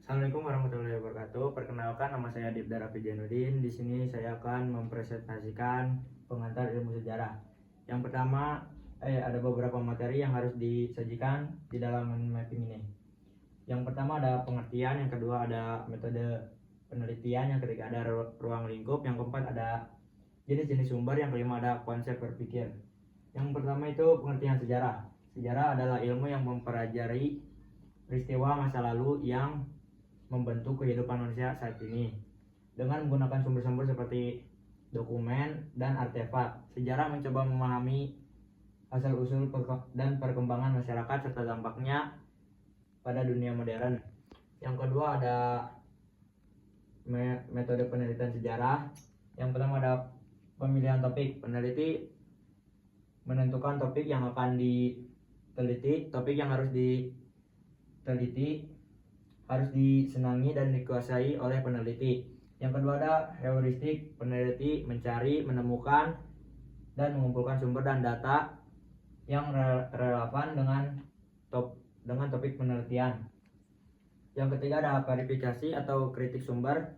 Assalamualaikum warahmatullahi wabarakatuh. Perkenalkan, nama saya Dibda Raffi Jainuddin. Di sini saya akan mempresentasikan pengantar ilmu sejarah. Yang pertama, ada beberapa materi yang harus disajikan di dalam mapping ini. Yang pertama ada pengertian, yang kedua ada metode penelitian, yang ketiga ada ruang lingkup, yang keempat ada jenis-jenis sumber, yang kelima ada konsep berpikir. Yang pertama itu pengertian sejarah. Sejarah adalah ilmu yang mempelajari peristiwa masa lalu yang membentuk kehidupan manusia saat ini dengan menggunakan sumber-sumber seperti dokumen dan artefak. Sejarah mencoba memahami asal-usul dan perkembangan masyarakat serta dampaknya pada dunia modern. Yang kedua ada metode penelitian sejarah. Yang pertama ada pemilihan topik. Peneliti menentukan topik yang akan diteliti. Topik yang harus diteliti harus disenangi dan dikuasai oleh peneliti. Yang kedua ada heuristik. Peneliti mencari, menemukan, dan mengumpulkan sumber dan data yang relevan dengan topik penelitian. Yang ketiga ada verifikasi atau kritik sumber.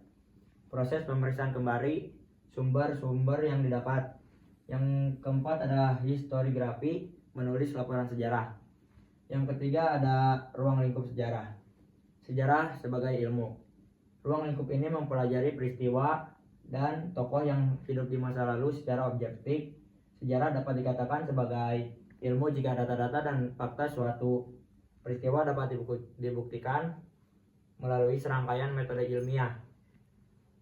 Proses pemeriksaan kembali sumber-sumber yang didapat. Yang keempat ada historiografi, menulis laporan sejarah. Yang ketiga ada ruang lingkup sejarah. Sejarah sebagai ilmu. Ruang lingkup ini mempelajari peristiwa dan tokoh yang hidup di masa lalu secara objektif. Sejarah dapat dikatakan sebagai ilmu jika data-data dan fakta suatu peristiwa dapat dibuktikan melalui serangkaian metode ilmiah.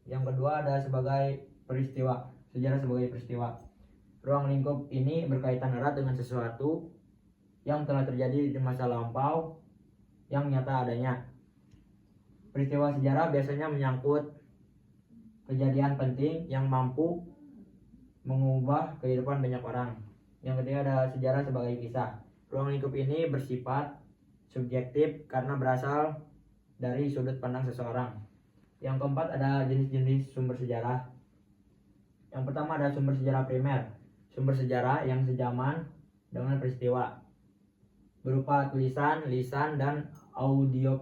Yang kedua ada sebagai peristiwa. Sejarah sebagai peristiwa. Ruang lingkup ini berkaitan erat dengan sesuatu yang telah terjadi di masa lampau yang nyata adanya. Peristiwa sejarah biasanya menyangkut kejadian penting yang mampu mengubah kehidupan banyak orang. Yang ketiga ada sejarah sebagai kisah. Ruang lingkup ini bersifat subjektif karena berasal dari sudut pandang seseorang. Yang keempat ada jenis-jenis sumber sejarah. Yang pertama ada sumber sejarah primer. Sumber sejarah yang sejaman dengan peristiwa, berupa tulisan, lisan, dan audio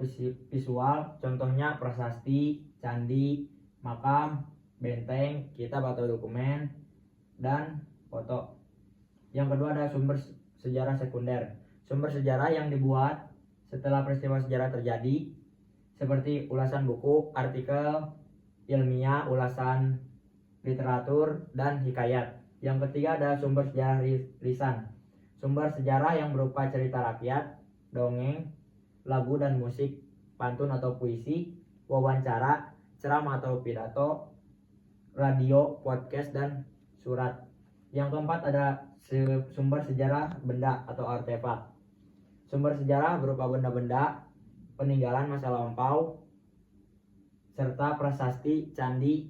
visual. Contohnya prasasti, candi, makam, benteng, kitab atau dokumen, dan foto. Yang kedua ada sumber sejarah sekunder. Sumber sejarah yang dibuat setelah peristiwa sejarah terjadi, seperti ulasan buku, artikel ilmiah, ulasan literatur, dan hikayat. Yang ketiga ada sumber sejarah lisan. Sumber sejarah yang berupa cerita rakyat, dongeng, lagu dan musik, pantun atau puisi, wawancara, ceramah atau pidato, radio, podcast, dan surat. Yang keempat ada sumber sejarah benda atau artefak. Sumber sejarah berupa benda-benda peninggalan masa lampau, serta prasasti, candi,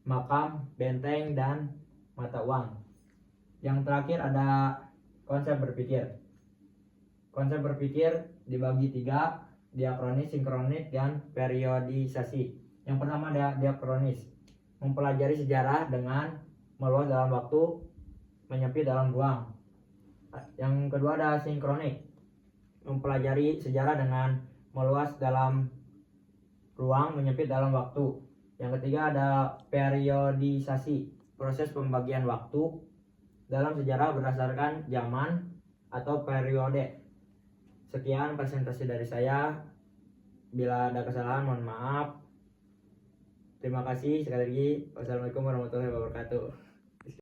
makam, benteng, dan mata uang. Yang terakhir ada konsep berpikir. Konsep berpikir dibagi tiga: diakronis, sinkronis, dan periodisasi. Yang pertama ada diakronis, mempelajari sejarah dengan meluas dalam waktu, menyempit dalam ruang. Yang kedua ada sinkronik, mempelajari sejarah dengan meluas dalam ruang, menyempit dalam waktu. Yang ketiga ada periodisasi, proses pembagian waktu dalam sejarah berdasarkan zaman atau periode. Sekian presentasi dari saya. Bila ada kesalahan mohon maaf. Terima kasih sekali lagi. Wassalamualaikum warahmatullahi wabarakatuh.